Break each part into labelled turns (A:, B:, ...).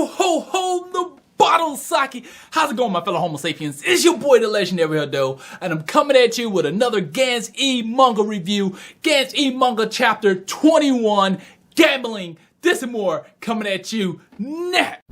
A: Yo ho ho, the bottle sake. How's it going, my fellow Homo sapiens? It's your boy, the legendary Hadou, and I'm coming at you with another Gantz E manga review. Gantz E manga chapter 21, gambling. This and more coming at you next.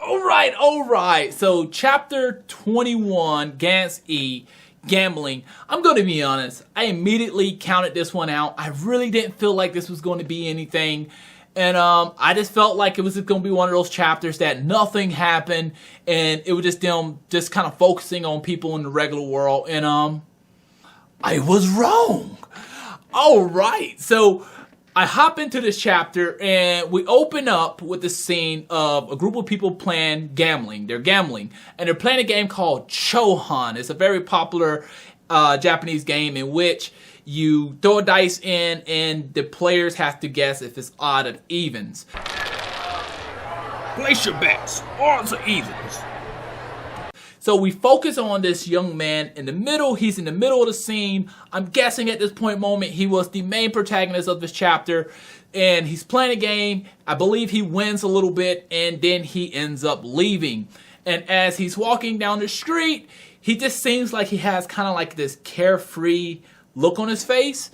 A: Alright. So chapter 21, Gantz E, gambling. I'm going to be honest, I immediately counted this one out. I really didn't feel like this was going to be anything. And I just felt like it was just going to be one of those chapters that nothing happened. And it was just them just kind of focusing on people in the regular world. And I was wrong. Alright, so I hop into this chapter and we open up with the scene of a group of people playing gambling. They're gambling and they're playing a game called Chohan. It's a very popular Japanese game in which you throw a dice in and the players have to guess if it's odd or evens.
B: Place your bets, odds or evens.
A: So we focus on this young man in the middle. He's in the middle of the scene. I'm guessing at this moment he was the main protagonist of this chapter. And he's playing a game. I believe he wins a little bit and then he ends up leaving. And as he's walking down the street, he just seems like he has kind of like this carefree look on his face.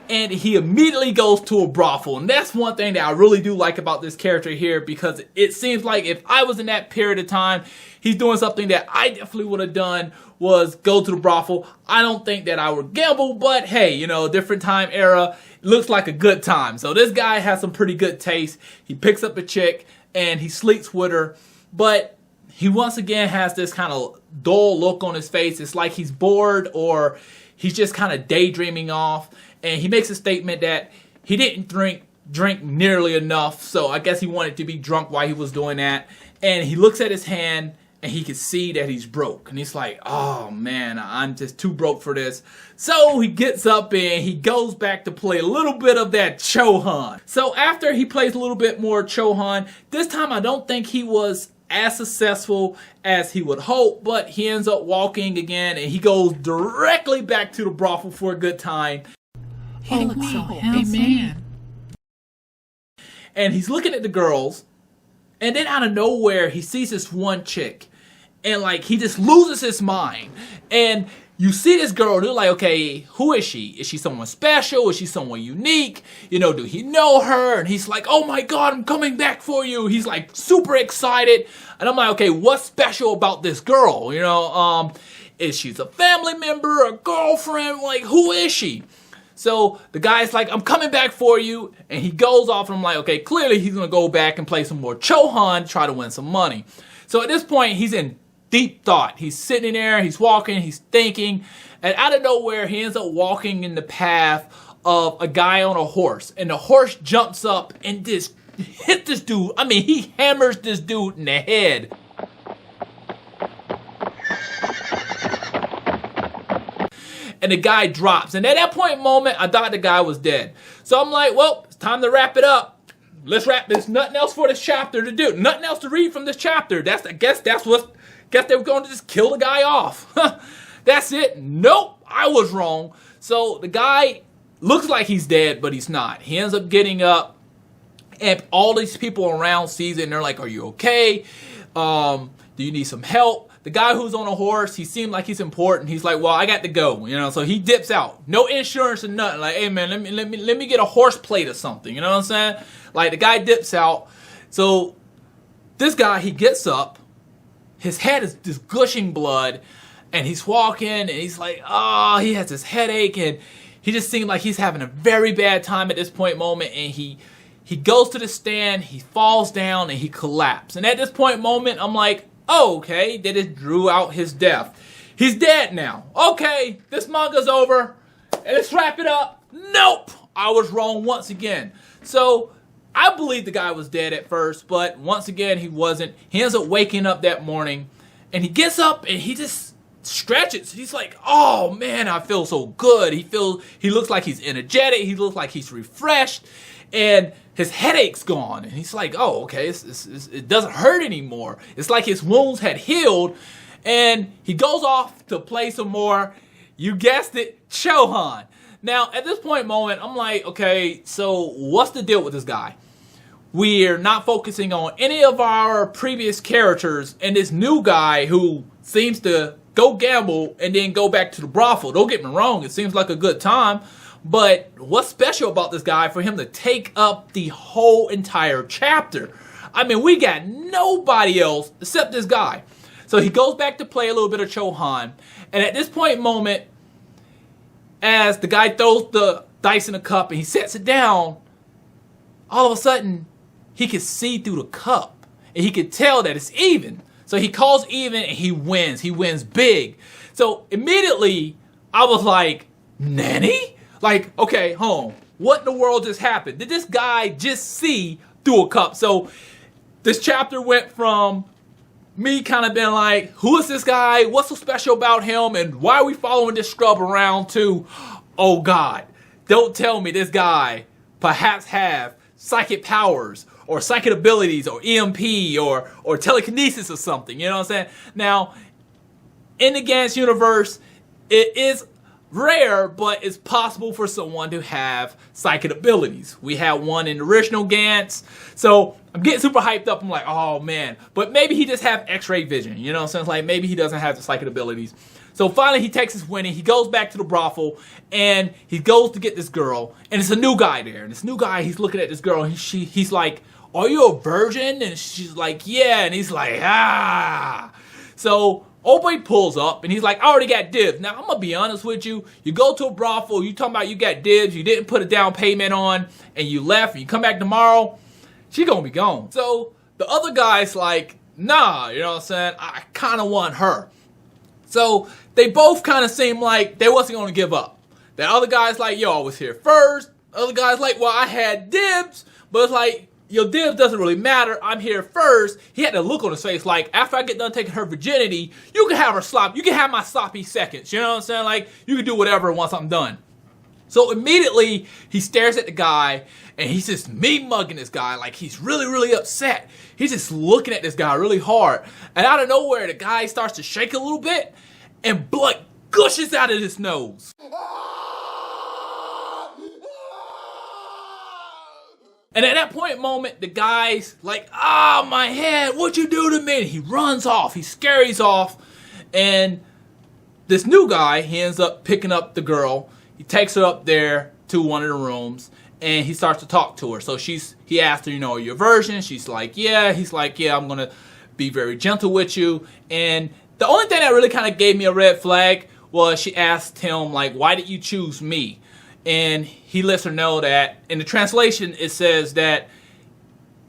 A: And he immediately goes to a brothel. And that's one thing that I really do like about this character here, because it seems like if I was in that period of time, he's doing something that I definitely would have done, was go to the brothel. I don't think that I would gamble, but hey, you know, different time era, looks like a good time. So this guy has some pretty good taste. He picks up a chick and he sleeps with her, but he once again has this kind of dull look on his face. It's like he's bored or he's just kind of daydreaming off. And he makes a statement that he didn't drink nearly enough. So I guess he wanted to be drunk while he was doing that. And he looks at his hand and he can see that he's broke. And he's like, oh man, I'm just too broke for this. So he gets up and he goes back to play a little bit of that Chohan. So after he plays a little bit more Chohan, this time I don't think he was as successful as he would hope, but he ends up walking again and he goes directly back to the brothel for a good time.
C: He looks so handsome.
A: And he's looking at the girls, and then out of nowhere he sees this one chick, and like he just loses his mind. And you see this girl, and you're like, okay, who is she? Is she someone special? Is she someone unique? You know, do he know her? And he's like, oh my god, I'm coming back for you. He's like super excited. And I'm like, okay, what's special about this girl? You know, is she a family member, a girlfriend? Like, who is she? So the guy's like, I'm coming back for you. And he goes off and I'm like, okay, clearly he's going to go back and play some more Chohan, try to win some money. So at this point, he's in deep thought. He's sitting there, he's walking, he's thinking. And out of nowhere, he ends up walking in the path of a guy on a horse. And the horse jumps up and just hit this dude. I mean, he hammers this dude in the head. And the guy drops. And at that point moment, I thought the guy was dead. So I'm like, well, it's time to wrap it up. Let's wrap this. Nothing else for this chapter to do. Nothing else to read from this chapter. I guess they were going to just kill the guy off. That's it. Nope, I was wrong. So the guy looks like he's dead, but he's not. He ends up getting up, and all these people around sees it, and they're like, are you okay? Do you need some help? The guy who's on a horse, he seemed like he's important. He's like, well, I got to go, you know. So he dips out. No insurance or nothing. Like, hey man, let me get a horse plate or something. You know what I'm saying? Like the guy dips out. So this guy, he gets up. His head is just gushing blood, and he's walking, and he's like, oh, he has this headache, and he just seemed like he's having a very bad time at this moment. And he goes to the stand, he falls down, and he collapses. And at this moment, I'm like, oh, okay, they just drew out his death. He's dead now. Okay, this manga's over. And let's wrap it up. Nope, I was wrong once again. So I believe the guy was dead at first, but once again, he wasn't. He ends up waking up that morning, and he gets up and he just stretches. He's like, oh man, I feel so good. He looks like he's energetic. He looks like he's refreshed. And his headache's gone. And he's like, oh, okay, it doesn't hurt anymore. It's like his wounds had healed. And he goes off to play some more, you guessed it, Chohan. Now, at this point moment, I'm like, okay, so what's the deal with this guy? We're not focusing on any of our previous characters and this new guy who seems to go gamble and then go back to the brothel. Don't get me wrong, it seems like a good time. But what's special about this guy for him to take up the whole entire chapter? I mean, we got nobody else except this guy. So he goes back to play a little bit of Chohan. And at this point moment, as the guy throws the dice in a cup and he sets it down, all of a sudden, he can see through the cup. And he can tell that it's even. So he calls even and he wins. He wins big. So immediately, I was like, Nanny? Like, okay, home. What in the world just happened? Did this guy just see through a cup? So this chapter went from me kind of being like, who is this guy? What's so special about him? And why are we following this scrub around to, oh God, don't tell me this guy perhaps have psychic powers or psychic abilities or EMP or telekinesis or something. You know what I'm saying? Now, in the Gantz universe, it is rare, but it's possible for someone to have psychic abilities. We had one in the original Gantz. So I'm getting super hyped up. I'm like, oh man. But maybe he just have X-ray vision. You know what I'm saying? It's like maybe he doesn't have the psychic abilities. So finally he takes his winning. He goes back to the brothel and he goes to get this girl. And it's a new guy there. And this new guy, he's looking at this girl and he's like, are you a virgin? And she's like, yeah. And he's like, ah. So old boy pulls up and he's like, I already got dibs. Now, I'm going to be honest with you. You go to a brothel, you talking about you got dibs, you didn't put a down payment on, and you left, and you come back tomorrow, she going to be gone. So the other guy's like, nah, you know what I'm saying? I kind of want her. So they both kind of seem like they wasn't going to give up. The other guy's like, yo, I was here first. The other guy's like, well, I had dibs, but it's like, your dibs doesn't really matter. I'm here first. He had a look on his face like, after I get done taking her virginity, you can have her slop. You can have my sloppy seconds. You know what I'm saying? Like, you can do whatever once I'm done. So immediately, he stares at the guy, and he's just mean-mugging this guy like he's really, really upset. He's just looking at this guy really hard. And out of nowhere, the guy starts to shake a little bit, and blood gushes out of his nose. And at that point moment, the guy's like, ah, my head, what'd you do to me? And he runs off, he scurries off, and this new guy, he ends up picking up the girl. He takes her up there to one of the rooms, and he starts to talk to her. So he asks her, you know, your virgin? She's like, yeah. He's like, yeah, I'm gonna be very gentle with you. And the only thing that really kind of gave me a red flag was she asked him, like, why did you choose me? And he lets her know that, in the translation, it says that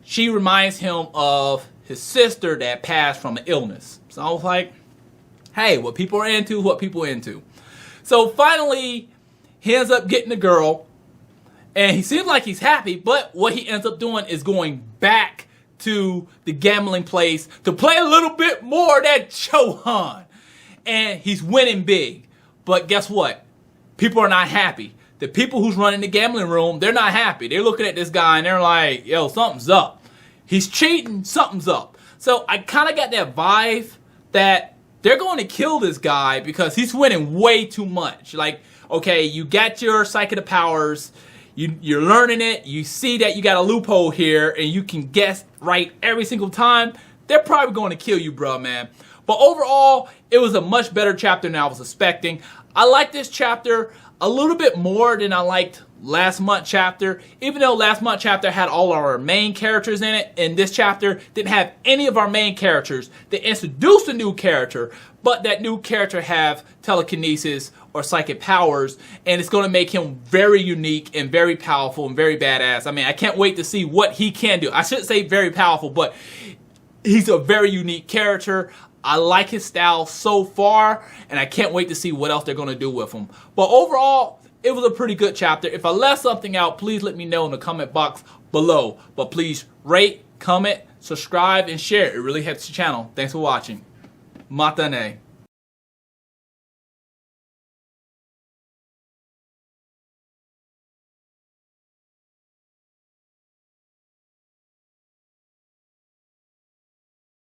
A: she reminds him of his sister that passed from an illness. So I was like, hey, what people are into, what people are into. So finally, he ends up getting the girl, and he seems like he's happy, but what he ends up doing is going back to the gambling place to play a little bit more of that Chohan. And he's winning big. But guess what? People are not happy. The people who's running the gambling room, they're not happy. They're looking at this guy and they're like, yo, something's up. He's cheating, something's up. So I kind of got that vibe that they're going to kill this guy because he's winning way too much. Like, okay, you got your psychic powers, you're learning it, you see that you got a loophole here, and you can guess right every single time. They're probably going to kill you, bro, man. But overall, it was a much better chapter than I was expecting. I like this chapter a little bit more than I liked last month chapter. Even though last month chapter had all our main characters in it, and this chapter didn't have any of our main characters. They introduced a new character, but that new character have telekinesis or psychic powers, and it's going to make him very unique and very powerful and very badass. I mean, I can't wait to see what he can do. I shouldn't say very powerful, but he's a very unique character. I like his style so far, and I can't wait to see what else they're going to do with him. But overall, it was a pretty good chapter. If I left something out, please let me know in the comment box below. But please rate, comment, subscribe, and share. It really helps the channel. Thanks for watching. Matane.